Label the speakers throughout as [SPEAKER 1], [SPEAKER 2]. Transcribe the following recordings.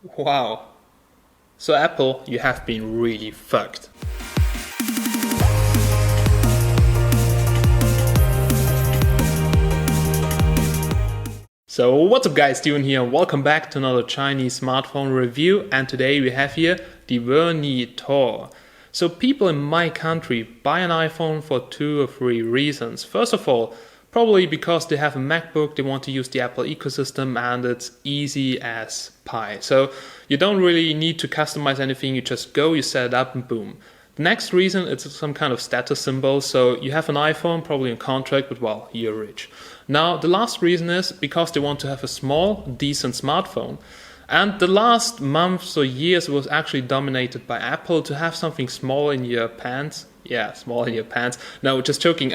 [SPEAKER 1] Wow. So Apple, you have been really fucked. So what's up guys, Steven here, welcome back to another Chinese smartphone review, and today we have here the Vernee Thor. So people in my country buy an iPhone for 2 or 3 reasons. First of all, probably because they have a MacBook, they want to use the Apple ecosystem and it's easy as pie. So you don't really need to customize anything, you just go, you set it up and boom. The next reason, it's some kind of status symbol, so you have an iPhone, probably a contract, but well, you're rich. Now, the last reason is because they want to have a small, decent smartphone. And the last months or years was actually dominated by Apple to have something small in your pants. Yeah, small in your pants. No, just joking.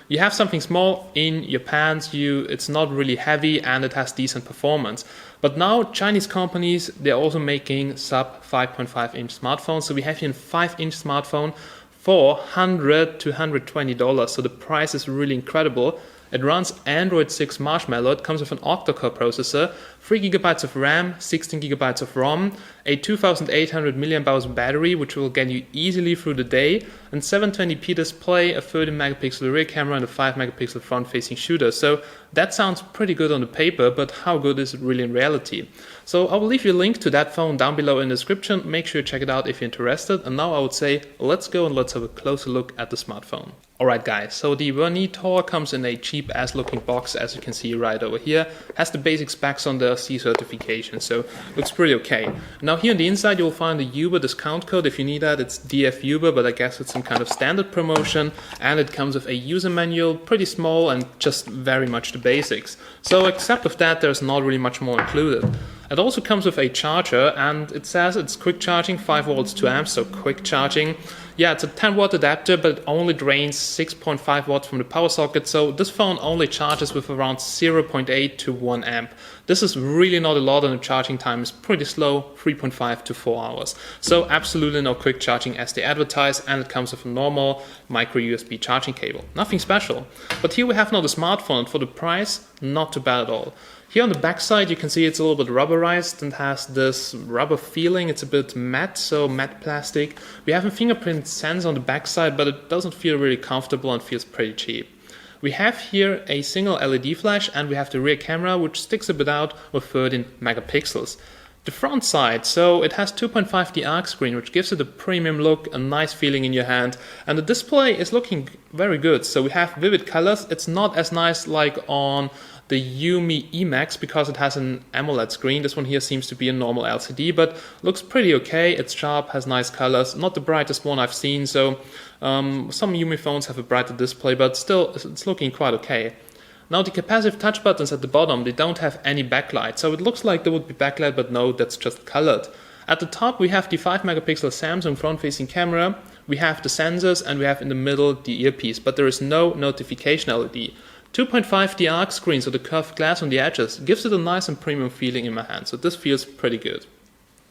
[SPEAKER 1] You have something small in your pants, it's not really heavy and it has decent performance. But now Chinese companies, they're also making sub 5.5 inch smartphones. So we have here a 5-inch smartphone for $100 to $120. So the price is really incredible. It runs Android 6 Marshmallow, it comes with an octa-core processor, 3GB of RAM, 16GB of ROM, a 2800 mAh battery which will get you easily through the day, and 720p display, a 30MP rear camera and a 5MP front-facing shooter. So that sounds pretty good on the paper, but how good is it really in reality? So I will leave you a link to that phone down below in the description, make sure you check it out if you're interested, and now I would say let's go and let's have a closer look at the smartphone. Alright guys, so the Vernee Thor comes in a cheap ass looking box, as you can see right over here. Has the basic specs on the C certification, so looks pretty okay. Now here on the inside you'll find the Uber discount code. If you need that, it's DFUber, but I guess it's some kind of standard promotion. And it comes with a user manual, pretty small and just very much the basics. So except of that, there's not really much more included. It also comes with a charger, and it says it's quick charging, 5 volts 2 amps, so quick charging. Yeah, it's a 10-watt adapter, but it only drains 6.5 watts from the power socket, so this phone only charges with around 0.8 to 1 amp. This is really not a lot, and the charging time is pretty slow, 3.5 to 4 hours. So absolutely no quick charging as they advertise, and it comes with a normal micro USB charging cable. Nothing special. But here we have now the smartphone, and for the price, not too bad at all. Here on the back side you can see it's a little bit rubberized and has this rubber feeling. It's a bit matte, so matte plastic. We have a fingerprint sensor on the back side, but it doesn't feel really comfortable and feels pretty cheap. We have here a single LED flash, and we have the rear camera which sticks a bit out with 13 megapixels. The front side, so it has 2.5D arc screen, which gives it a premium look, a nice feeling in your hand, and the display is looking very good. So we have vivid colors. It's not as nice like on the Yumi Emax because it has an AMOLED screen. This one here seems to be a normal LCD, but looks pretty okay. It's sharp, has nice colors, not the brightest one I've seen, so some Yumi phones have a brighter display, but still it's looking quite okay. Now the capacitive touch buttons at the bottom, they don't have any backlight, so it looks like there would be backlight, but no, that's just colored. At the top we have the 5MP Samsung front-facing camera, we have the sensors, and we have in the middle the earpiece, but there is no notification LED. 2.5D arc screen, so the curved glass on the edges, gives it a nice and premium feeling in my hand, so this feels pretty good.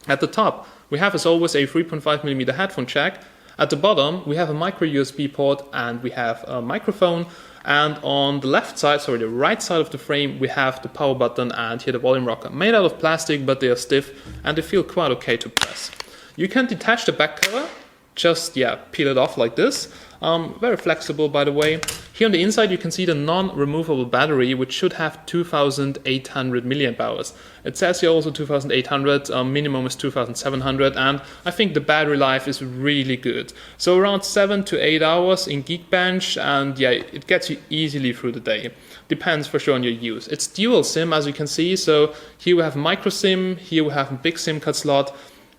[SPEAKER 1] At the top we have as always a 3.5mm headphone jack. At the bottom we have a micro USB port and we have a microphone, and on the left side, sorry, the right side of the frame, we have the power button and here the volume rocker. Made out of plastic, but they are stiff and they feel quite okay to press. You can detach the back cover, just peel it off like this. Very flexible, by the way. Here on the inside you can see the non-removable battery, which should have 2800 mAh. It says here also 2800, minimum is 2700, and I think the battery life is really good. So around 7 to 8 hours in Geekbench, and yeah, it gets you easily through the day. Depends for sure on your use. It's dual SIM, as you can see, so here we have micro SIM, here we have a big SIM card slot.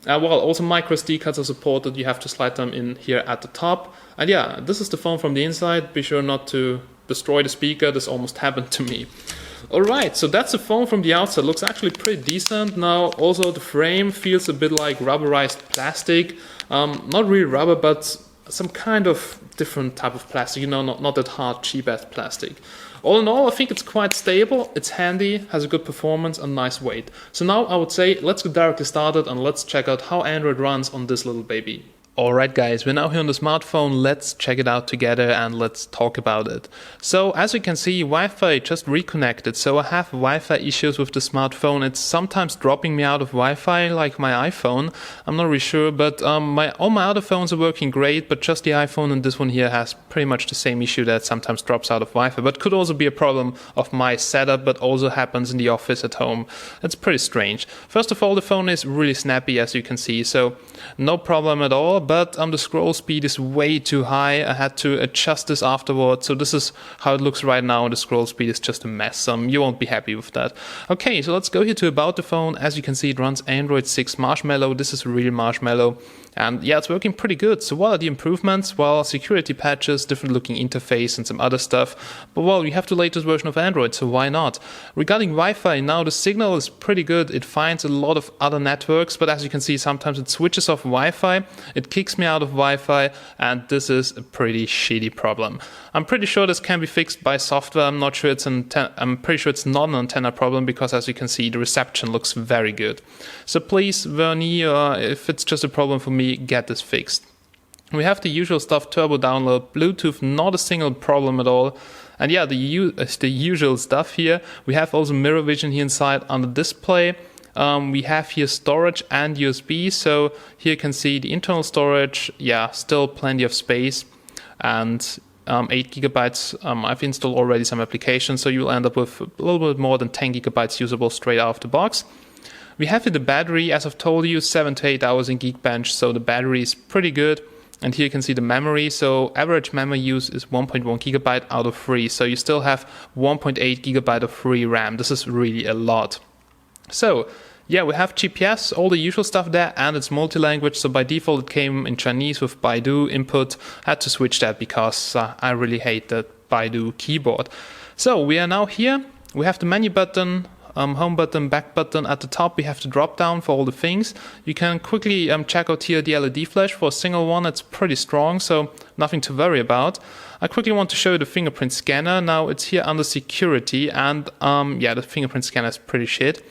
[SPEAKER 1] Well, also micro SD cards are supported, you have to slide them in here at the top. And yeah, this is the phone from the inside. Be sure not to destroy the speaker, this almost happened to me. Alright, so that's the phone from the outside, looks actually pretty decent. Now also the frame feels a bit like rubberized plastic. Not really rubber, but some kind of different type of plastic, you know, not that hard, cheap ass plastic. All in all, I think it's quite stable, it's handy, has a good performance and nice weight. So now I would say let's get directly started and let's check out how Android runs on this little baby. Alright guys, we're now here on the smartphone, let's check it out together and let's talk about it. So as you can see, Wi-Fi just reconnected, so I have Wi-Fi issues with the smartphone. It's sometimes dropping me out of Wi-Fi like my iPhone, I'm not really sure, but all my other phones are working great, but just the iPhone and this one here has pretty much the same issue that sometimes drops out of Wi-Fi, but could also be a problem of my setup, but also happens in the office at home. It's pretty strange. First of all, the phone is really snappy as you can see, so no problem at all. But the scroll speed is way too high. I had to adjust this afterwards. So this is how it looks right now. The scroll speed is just a mess. You won't be happy with that. Okay, so let's go here to about the phone. As you can see, it runs Android 6 Marshmallow. This is real Marshmallow. And yeah, it's working pretty good. So what are the improvements? Well, security patches, different looking interface and some other stuff. But well, you have the latest version of Android, so why not? Regarding Wi-Fi, now the signal is pretty good. It finds a lot of other networks, but as you can see, sometimes it switches off Wi-Fi. It kicks me out of Wi-Fi, and this is a pretty shitty problem. I'm pretty sure this can be fixed by software. I'm pretty sure it's not an antenna problem because as you can see, the reception looks very good. So please, Vernee, if it's just a problem for me, get this fixed. We have the usual stuff, turbo download, Bluetooth, not a single problem at all. And yeah, the usual stuff here. We have also mirror vision here inside on the display. We have here storage and USB. So here you can see the internal storage. Yeah, still plenty of space. And 8 gigabytes. I've installed already some applications, so you'll end up with a little bit more than 10 gigabytes usable straight out of the box. We have here the battery, as I've told you, 7 to 8 hours in Geekbench, so the battery is pretty good. And here you can see the memory, so average memory use is 1.1 gigabyte out of 3, so you still have 1.8 gigabyte of free RAM. This is really a lot. So yeah, we have GPS, all the usual stuff there, and it's multi-language, so by default it came in Chinese with Baidu input. I had to switch that because I really hate the Baidu keyboard. So we are now here, we have the menu button, home button, back button. At the top we have the drop down for all the things. You can quickly check out here the LED flash. For a single one it's pretty strong, so nothing to worry about. I quickly want to show you the fingerprint scanner. Now it's here under security, and yeah, the fingerprint scanner is pretty shit.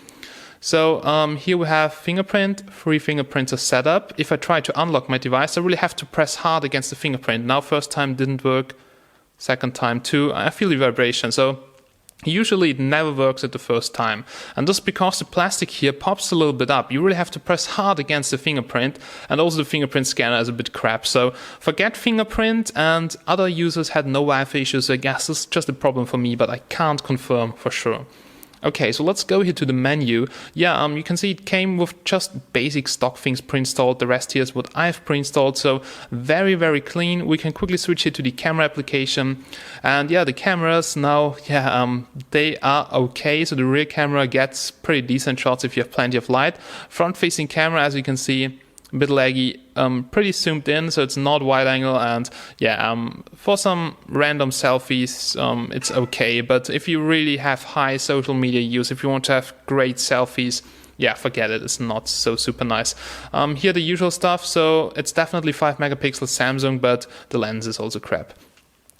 [SPEAKER 1] So here we have fingerprint, 3 fingerprints are set up. If I try to unlock my device, I really have to press hard against the fingerprint. Now first time didn't work, second time too. I feel the vibration, so usually it never works at the first time. And just because the plastic here pops a little bit up, you really have to press hard against the fingerprint, and also the fingerprint scanner is a bit crap. So forget fingerprint, and other users had no Wi-Fi issues, so I guess this is just a problem for me, but I can't confirm for sure. Okay, so let's go here to the menu. Yeah, you can see it came with just basic stock things pre-installed. The rest here is what I've pre-installed, so very, very clean. We can quickly switch here to the camera application. And yeah, the cameras now, yeah, they are okay. So the rear camera gets pretty decent shots if you have plenty of light. Front-facing camera, as you can see, a bit laggy, pretty zoomed in, so it's not wide angle, and yeah, for some random selfies it's okay, but if you really have high social media use, if you want to have great selfies, yeah, forget it, it's not so super nice. Here the usual stuff, so it's definitely 5 megapixel Samsung, but the lens is also crap.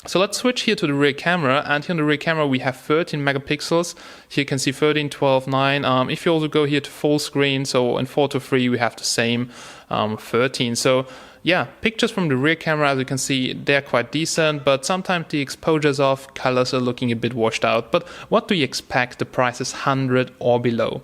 [SPEAKER 1] So let's switch here to the rear camera, and here on the rear camera we have 13 megapixels. Here you can see 13, 12, 9. If you also go here to full screen, so in 4 to 3 we have the same 13. So yeah, pictures from the rear camera, as you can see, they're quite decent, but sometimes the exposure's off, colors are looking a bit washed out. But what do you expect? The price is 100 or below.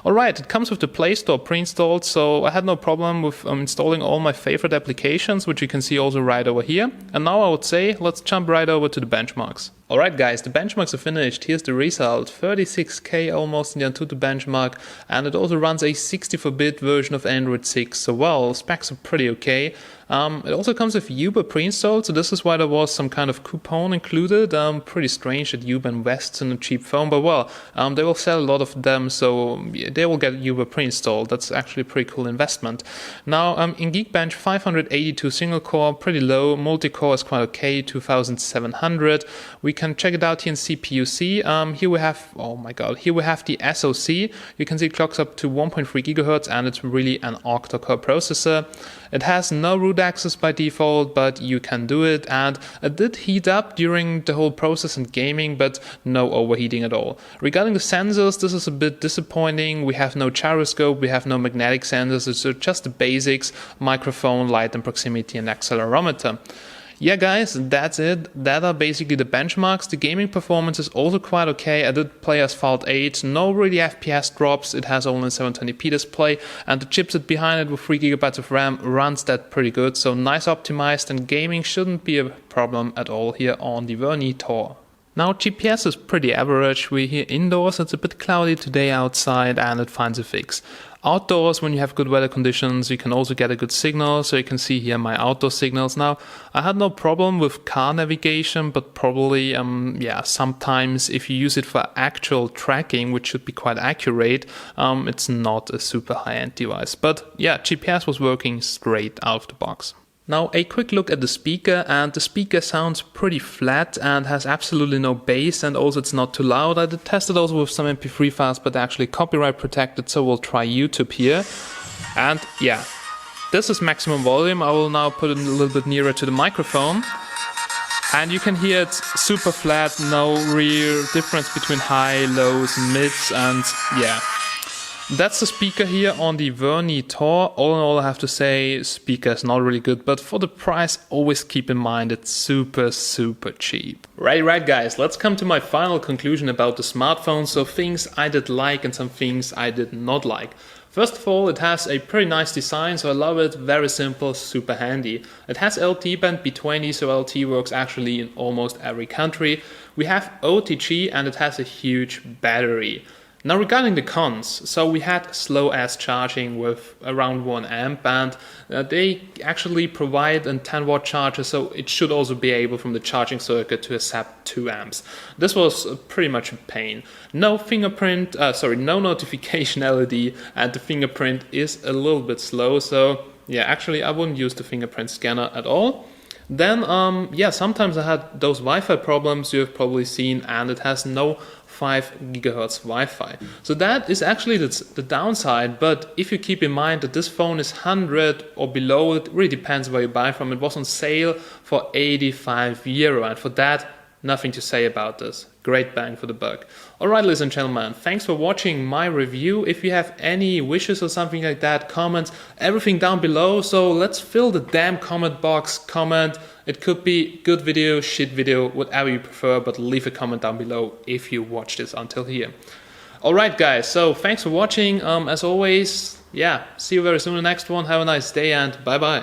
[SPEAKER 1] Alright, it comes with the Play Store pre-installed, so I had no problem with installing all my favorite applications, which you can see also right over here. And now I would say, let's jump right over to the benchmarks. Alright guys, the benchmarks are finished. Here's the result, 36K almost in the Antutu benchmark, and it also runs a 64-bit version of Android 6, so well, specs are pretty okay. It also comes with Uber pre-installed, so this is why there was some kind of coupon included. Pretty strange that Uber invests in a cheap phone, but well, they will sell a lot of them, so they will get Uber pre-installed. That's actually a pretty cool investment. Now, in Geekbench, 582 single core, pretty low. Multi-core is quite okay, 2700. We can check it out here in CPUC. Here we have, oh my god, here we have the SoC. You can see it clocks up to 1.3 gigahertz and it's really an octa-core processor. It has no root access by default, but you can do it, and it did heat up during the whole process and gaming, but no overheating at all. Regarding the sensors, this is a bit disappointing. We have no gyroscope, we have no magnetic sensors, it's just the basics: microphone, light and proximity, and accelerometer. Yeah guys, that's it. That are basically the benchmarks. The gaming performance is also quite okay. I did play Asphalt 8, no really FPS drops, it has only a 720p display, and the chipset behind it with 3GB of RAM runs that pretty good, so nice optimized, and gaming shouldn't be a problem at all here on the Vernee Thor. Now GPS is pretty average. We're here indoors, it's a bit cloudy today outside and it finds a fix. Outdoors, when you have good weather conditions, you can also get a good signal, so you can see here my outdoor signals. Now, I had no problem with car navigation, but probably, sometimes if you use it for actual tracking, which should be quite accurate, it's not a super high-end device. But yeah, GPS was working straight out of the box. Now a quick look at the speaker, and the speaker sounds pretty flat and has absolutely no bass, and also it's not too loud. I did test it also with some MP3 files, but actually copyright protected, so we'll try YouTube here. And yeah, this is maximum volume. I will now put it a little bit nearer to the microphone. And you can hear it's super flat, no real difference between high, lows, mids, and yeah. That's the speaker here on the Vernee Thor. All in all, I have to say, speaker is not really good, but for the price, always keep in mind it's super cheap. Right guys, let's come to my final conclusion about the smartphone. So things I did like and some things I did not like. First of all, it has a pretty nice design, so I love it. Very simple, super handy. It has LTE band B20, so LTE works actually in almost every country. We have OTG and it has a huge battery. Now regarding the cons, so we had slow as charging with around 1 amp, and they actually provide a 10-watt charger, so it should also be able from the charging circuit to accept 2 amps. This was pretty much a pain. No fingerprint, no notification LED, and the fingerprint is a little bit slow, so yeah, actually I wouldn't use the fingerprint scanner at all. Then, sometimes I had those Wi-Fi problems you have probably seen, and it has no 5 GHz Wi-Fi. So that is actually the downside, but if you keep in mind that this phone is 100 or below, it really depends where you buy from. It was on sale for €85, and for that, nothing to say about this. Great bang for the buck. Alright, ladies and gentlemen, thanks for watching my review. If you have any wishes or something like that, comments, everything down below. So let's fill the damn comment box. Comment. It could be good video, shit video, whatever you prefer, but leave a comment down below if you watched this until here. Alright guys, so thanks for watching. As always, yeah, see you very soon in the next one. Have a nice day and bye bye.